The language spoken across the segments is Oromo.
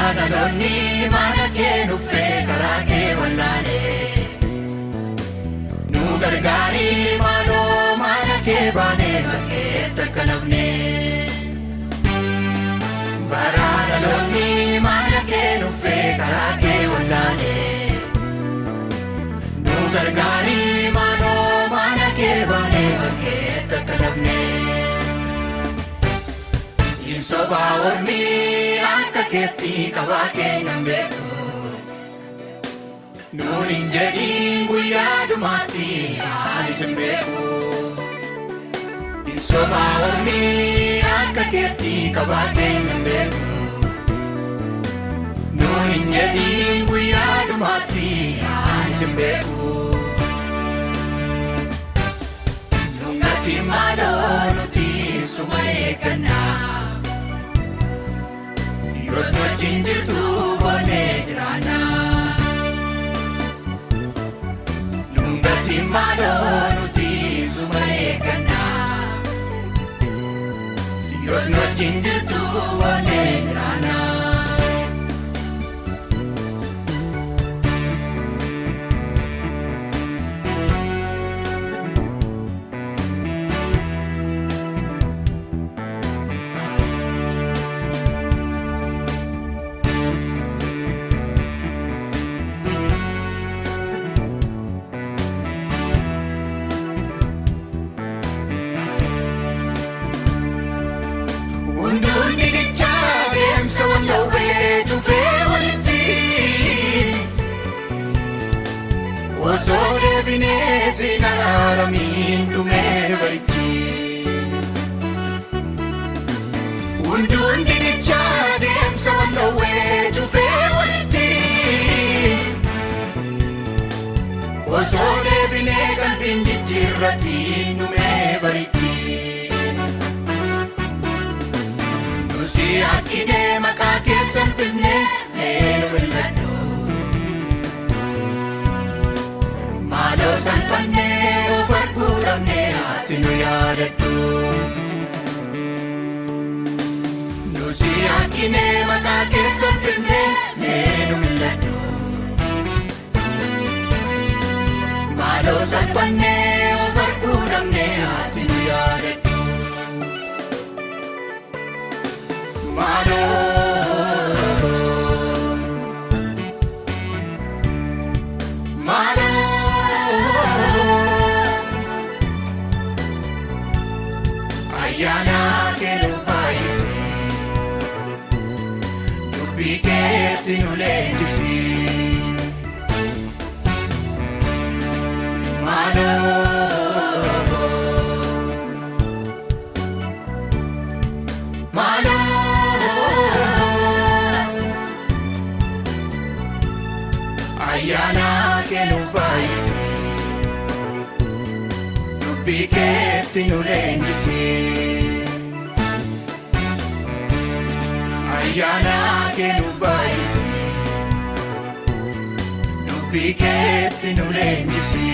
Baradaloonni mana kee nuffee karaa kee wallaale nu gargaari maaloo mana kee baanee bakkeetti akka nafne. Baradaloonni mana kee nuffee karaa kee wallaale nu gargaari maaloo mana kee baanee bakkeetti akka nafne. Soba ormi akka keetti qabaa keenyan beeku nuun hin jedhiin guyyaa dhumaatti anis hin beeku. Soba ormi akka keetti qabaa keenyan beeku nuun hin jedhiin guyyaa dhumaatti anis hin beeku. Nungati maaloo nuti suma eeggannaa Rot wajjin jirtu boonee jiraanna. Nungati maaloo nuti suma eegganna. Rot wajjin jirtu boonee jiraanna. Hunduunni dichaa deemsa wallawwee cufee walitti osoo deebinee siin araaramiin dhumee barichi. Hunduunni dichaa deemsa wallawwee cufee walitti osoo deebinee qalbiin jijjiirratiin dhumee barichi. Si akkine maqaa keessan pisne meenu mil'adhu maaloo salphannee of arguu dhabne ati nu yaadadhu. Si akkine maqaa keessan pisne meenu mil'adhu maaloo salphannee of arguu dhabne ati nu yaadadhu. Ayyaana kee nu baay'isi dubbii keetti nu leenjisi. Ayyaana kee nu baay'isi dubbii keetti nu leenjisi. Ayyaana kee nu baay'isi dubbii keetti nu leenjisi.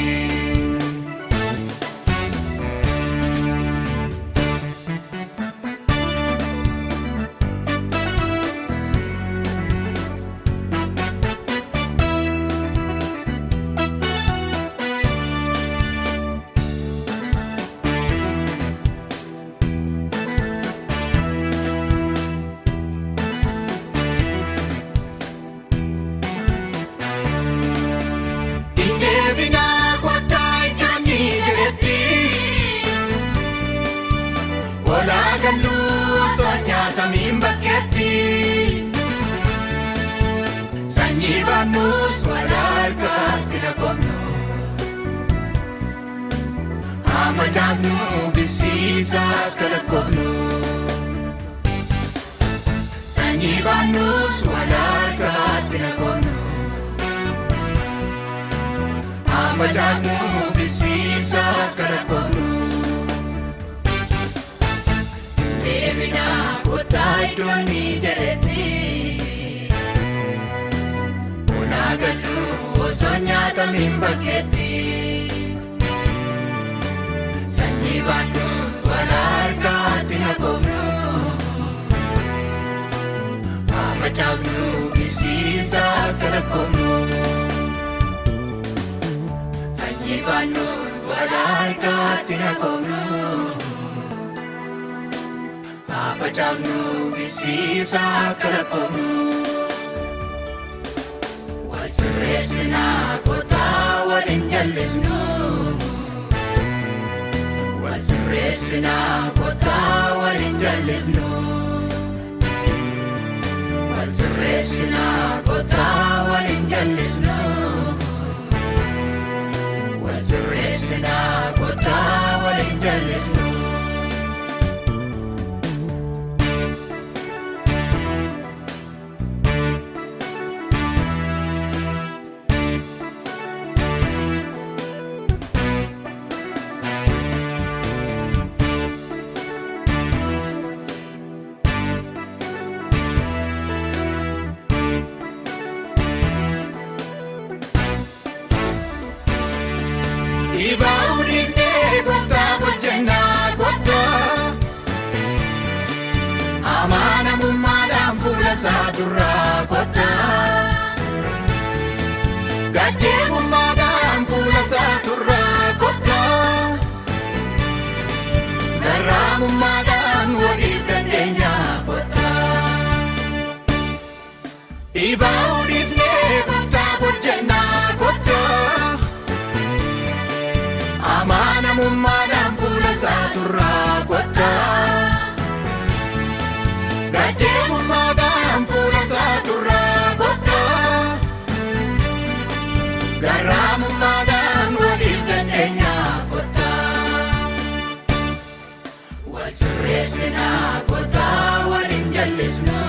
Walaa galluu osoo nyaatamiin bakkeetti sanyii baannus walaa harkaatti dhaqobnu haa facaasnu bisiisa akka lakkoofnu. Sanyii baannus walaa harkaatti dhaqobnu haa facaasnu bisiisa akka lakkoofnu. Deebina kottaa iddoonni jedhetti walaa galluu osoo nyaatamiin bakkeetti sanyii baannus walaa harkaatti dhaqobnu haa facaasnu bisiisa akka lakkoofnu. Sanyii baannus wal harkaatti naqoofnu. Haa facaasnu bisiisa akka lakkoofnu. Wal sirreessinaa kottaa waliin jallisnu. Wal sirreessinaa kottaa waliin jallisnu. Wal sirreessinaa kottaa waliin jallisnu. Wal sirreessinaa kottaa waliin jallisnu. Ibaudisnee gooftaaf hojjennaa kottaa. Amanamummaadhaan fuula isaa duraa kottaa. Gaddeebummaadhaan fuula isaa duraa kottaa. Garraamummaadhaan waliif dandeenyaa kottaa. Ibaudisnee gooftaaf hojjennaa kottaa. Amanamummaadhaan fuula isaa duraa kottaa. Gaddeebummaadhaan fuula isaa duraa kottaa. Garraamummaadhaan waliif dandeenyaa kottaa. Wal sirreessinaa kottaa waliin jallisnu.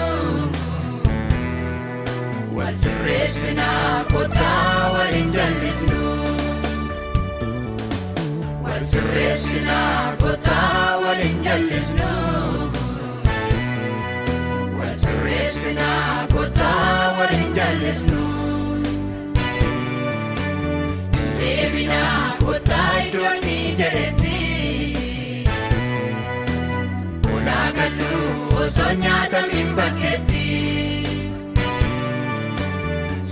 Wal sirreessinaa kottaa waliin jallisnu. Wal sirreessinaa kottaa waliin jallisnu. Wal sirreessinaa kottaa waliin jallisnu. Deebinaa kottaa iddoo inni jedhetti. Olaa gallu osoo nyaatamiin bakkeetti.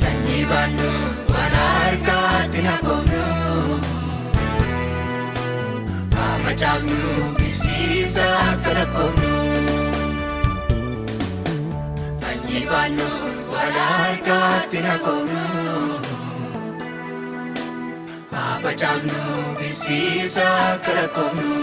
Sanyii baannus wal harkaatti naqoofnu. Haa facaasnu bisiisa akka lakkoofnu. Sanyii baannus wal harkaatti naqoofnu. Haa facaasnu bisiisa akka lakkoofnu.